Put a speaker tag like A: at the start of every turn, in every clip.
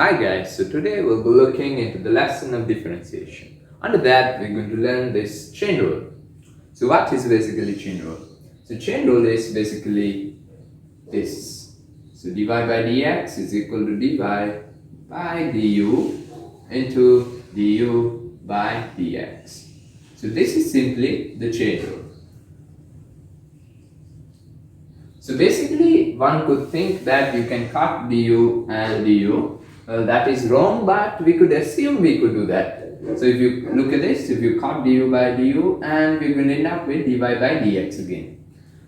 A: Hi guys, so today we'll be looking into the lesson of differentiation. Under that we're going to learn this chain rule. So what is basically chain rule? So chain rule is basically this. So dy by dx is equal to dy by du into du by dx. So this is simply the chain rule. So basically one could think that you can cut du and du. Well, that is wrong, but we could assume we could do that. So if you look at this, if you cut du by du, and we're going to end up with dy by dx again.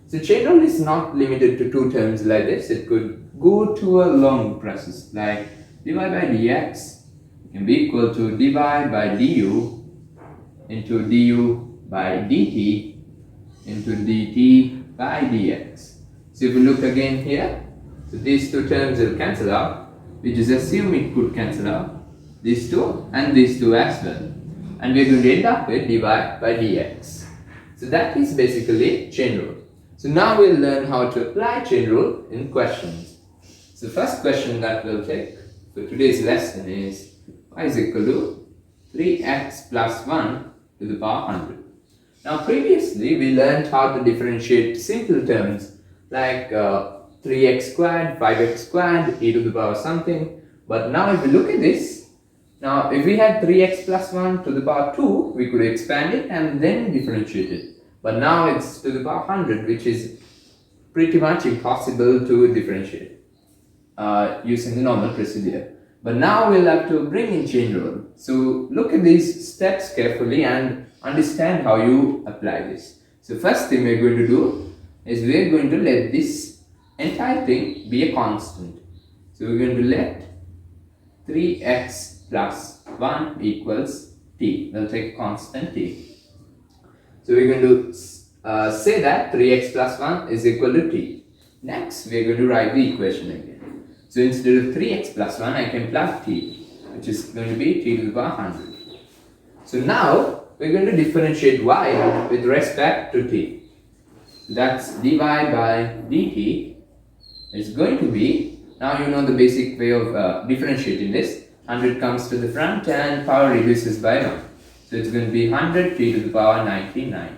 A: So chain rule is not limited to two terms like this. It could go to a long process like dy by dx can be equal to dy by du into du by dt into dt by dx. So if we look again here, so these two terms will cancel out. We just assume it could cancel out these two and these two as well, and we're going to end up with dy by dx. So that is basically chain rule. So now we'll learn how to apply chain rule in questions. So first question that we'll take for today's lesson is y is equal to 3x plus 1 to the power 100. Now previously we learned how to differentiate simple terms like 3x squared, 5x squared, e to the power something. But now if we look at this, now if we had 3x plus 1 to the power 2, we could expand it and then differentiate it. But now it's to the power 100, which is pretty much impossible to differentiate using the normal procedure. But now we'll have to bring in chain rule. So look at these steps carefully and understand how you apply this. So first thing we're going to do is we're going to let this entire thing be a constant. So we're going to let 3x plus 1 equals t. We'll take constant t. So we're going to say that 3x plus 1 is equal to t. Next, we're going to write the equation again. So instead of 3x plus 1, I can plug t, which is going to be t to the power 100. So now, we're going to differentiate y with respect to t. So that's dy by dt is going to be, now you know the basic way of differentiating this. 100 comes to the front and power reduces by 1. So it's going to be 100 t to the power 99.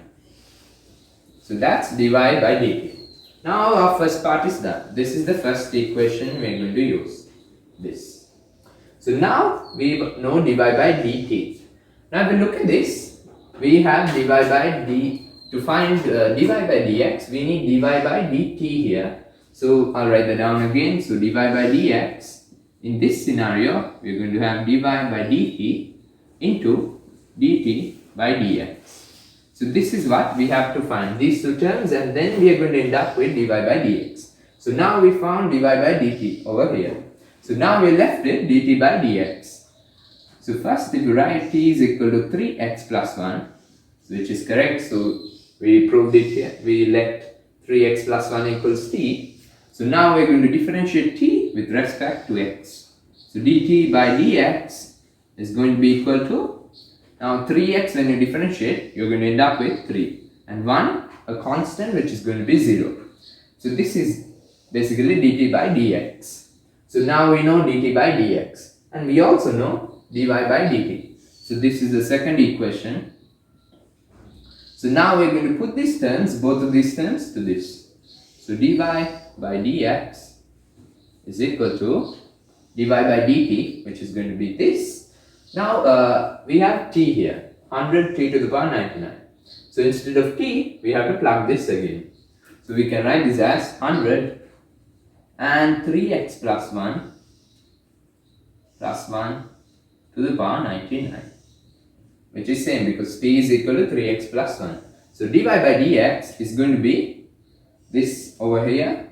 A: So that's dy by dt. Now our first part is done. This is the first equation we are going to use. This. So now we know dy by dt. Now if we look at this, we have dy by d. To find dy by dx, we need dy by dt here. So I'll write that down again. So dy by dx, in this scenario, we're going to have dy by dt into dt by dx. So this is what we have to find, these two terms, and then we are going to end up with dy by dx. So now we found dy by dt over here. So now we're left with dt by dx. So first if we write t is equal to 3x plus 1, which is correct. So we proved it here. We let 3x plus 1 equals t. So now we're going to differentiate t with respect to x. So dt by dx is going to be equal to, now 3x when you differentiate, you're going to end up with 3. And 1, a constant which is going to be 0. So this is basically dt by dx. So now we know dt by dx. And we also know dy by dt. So this is the second equation. So now we're going to put these terms, both of these terms, to this. So dy by dx is equal to dy by dt, which is going to be this. Now we have t here, 100 t to the power 99. So instead of t, we have to plug this again. So we can write this as 100 and 3x plus 1 to the power 99, which is same because t is equal to 3x plus 1. So dy by dx is going to be this over here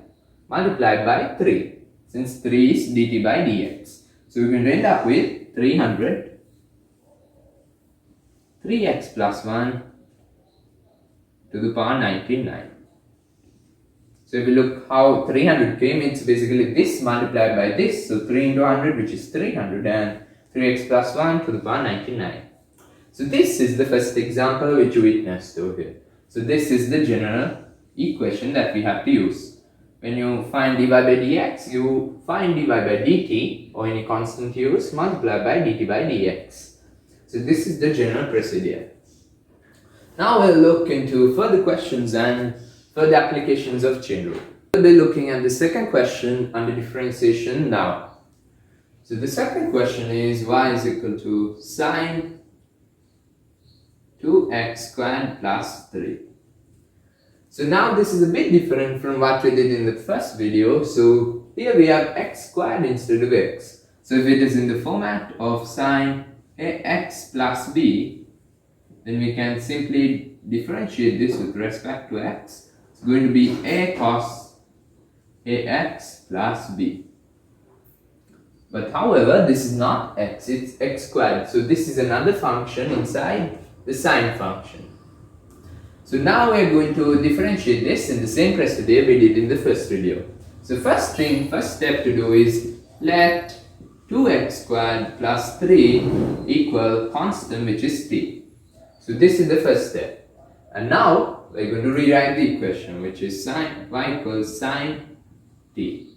A: multiplied by 3, since 3 is dt by dx. So we're going to end up with 300 3x plus 1 to the power 99. So if we look how 300 came, it's basically this multiplied by this. So 3 into 100, which is 300, and 3x plus 1 to the power 99. So this is the first example which you witnessed over here. So this is the general equation that we have to use. when you find dy by dx, you find dy by dt or any constant use multiplied by dt by dx. So this is the general procedure. Now we'll look into further questions and further applications of chain rule. We'll be looking at the second question under differentiation now. So the second question is y is equal to sine 2x squared plus 3. So now this is a bit different from what we did in the first video. So here we have x squared instead of x. So if it is in the format of sine ax plus b, then we can simply differentiate this with respect to x. It's going to be a cos ax plus b. But however, this is not x, it's x squared. So this is another function inside the sine function. So now we are going to differentiate this in the same procedure we did in the first video. So first step to do is let 2x squared plus 3 equal constant, which is t. So this is the first step. And now we are going to rewrite the equation, which is sine y equals sine t.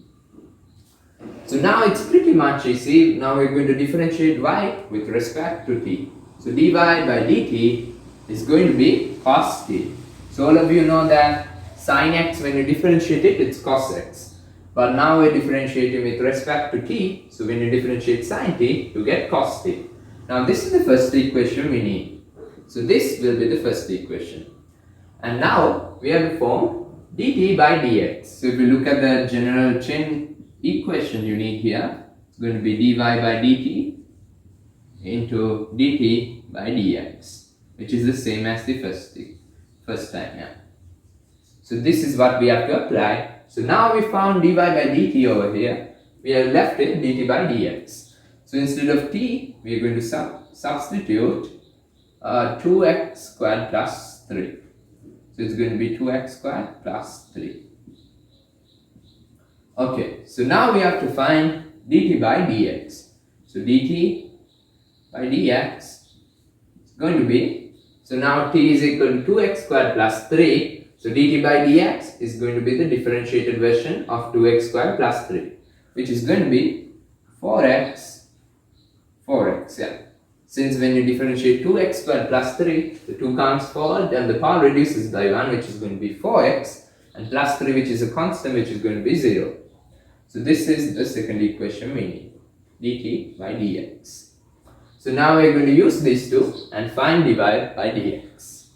A: So now it's pretty much easy. Now we're going to differentiate y with respect to t. So dy by dt is going to be cos t. So all of you know that sin x, when you differentiate it, it's cos x. But now we're differentiating with respect to t. So when you differentiate sin t, you get cos t. Now this is the first equation we need. So this will be the first equation. And now we have to form dt by dx. So if you look at the general chain equation you need here, it's going to be dy by dt into dt by dx, which is the same as the first time. Yeah. So this is what we have to apply. So now we found dy by dt over here. We are left with dt by dx. So instead of t, we are going to substitute 2x squared plus 3. So it's going to be 2x squared plus 3. Okay, so now we have to find dt by dx. So dt by dx is going to be, so now t is equal to 2x squared plus 3. So dt by dx is going to be the differentiated version of 2x squared plus 3, which is going to be 4x, yeah. Since when you differentiate 2x squared plus 3, the 2 counts forward and the power reduces by 1, which is going to be 4x, and plus 3, which is a constant, which is going to be 0. So this is the second equation we need, dt by dx. So now we are going to use these two and find dy by dx.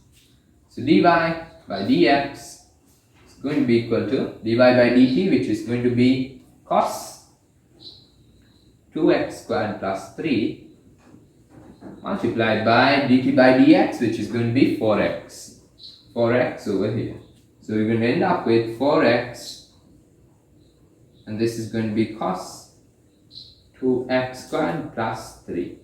A: So dy by dx is going to be equal to dy by dt, which is going to be cos 2x squared plus 3 multiplied by dt by dx, which is going to be 4x over here. So we're going to end up with 4x, and this is going to be cos 2x squared plus 3.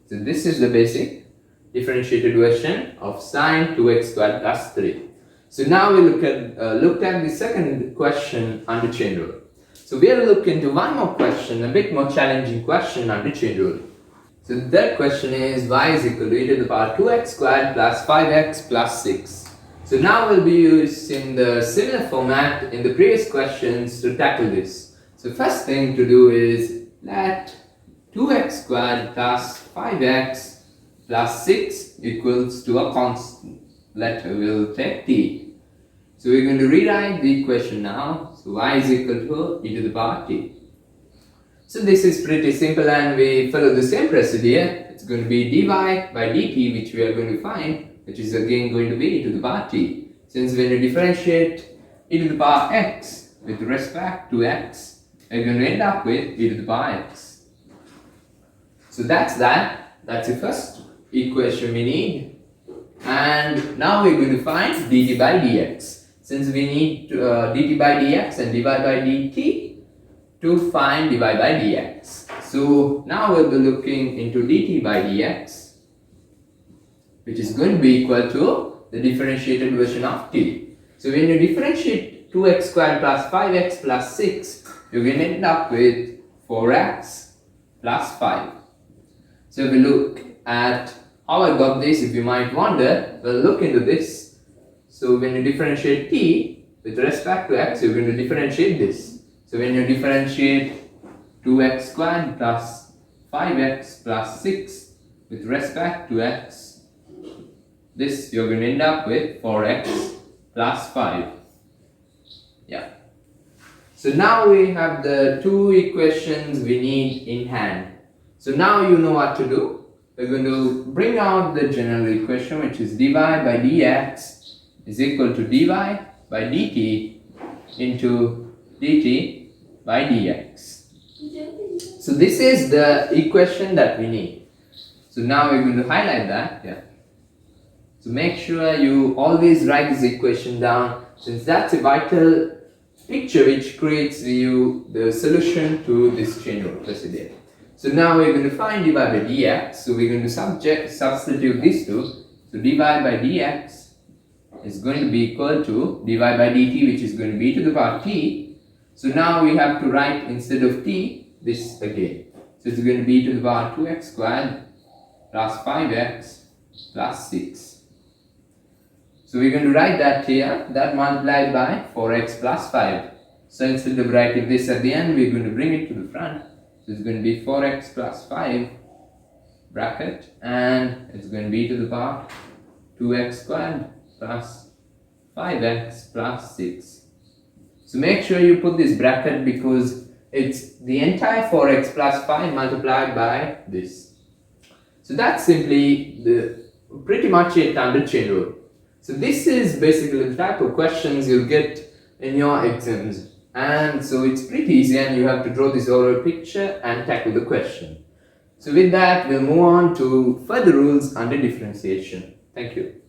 A: So this is the basic differentiated version of sine 2x squared plus 3. So now we looked at the second question under chain rule. So we'll look into one more question, a bit more challenging question under chain rule. So the third question is y is equal to e to the power 2x squared plus 5x plus 6. So now we'll be using the similar format in the previous questions to tackle this. So first thing to do is let 2x squared plus 5x plus 6 equals to a constant. We'll take t. So we're going to rewrite the equation now. So y is equal to e to the power t. So this is pretty simple and we follow the same procedure. It's going to be dy by dt, which we are going to find, which is again going to be e to the power t. Since when you differentiate e to the power x with respect to x, you're going to end up with e to the power x. So that's that. That's the first equation we need. And now we're going to find dt by dx. Since we need dt by dx and dy by dt to find dy by dx. So now we'll be looking into dt by dx, which is going to be equal to the differentiated version of t. So when you differentiate 2x squared plus 5x plus 6, you're going to end up with 4x plus 5. So if we look at how I got this, if you might wonder, we'll look into this. So when you differentiate t, with respect to x, you're going to differentiate this. So when you differentiate 2x squared plus 5x plus 6 with respect to x, this you're going to end up with 4x plus 5. Yeah. So now we have the two equations we need in hand. So now you know what to do. We're going to bring out the general equation, which is dy by dx is equal to dy by dt into dt by dx. So this is the equation that we need. So now we're going to highlight that. Yeah. So make sure you always write this equation down, since that's a vital picture which creates you the solution to this chain rule procedure. So now we're going to find dy by dx. So we're going to substitute these two. So dy by dx is going to be equal to dy by dt, which is going to be to the power t. So now we have to write, instead of t, this again. So it's going to be to the power 2x squared plus 5x plus 6. So we're going to write that here, that multiplied by 4x plus 5. So instead of writing this at the end, we're going to bring it to the front. So it's going to be 4x plus 5 bracket, and it's going to be to the power 2x squared plus 5x plus 6. So make sure you put this bracket because it's the entire 4x plus 5 multiplied by this. So that's simply pretty much it under chain rule. So this is basically the type of questions you'll get in your exams. And so it's pretty easy, and you have to draw this overall picture and tackle the question. So with that, we'll move on to further rules under differentiation. Thank you.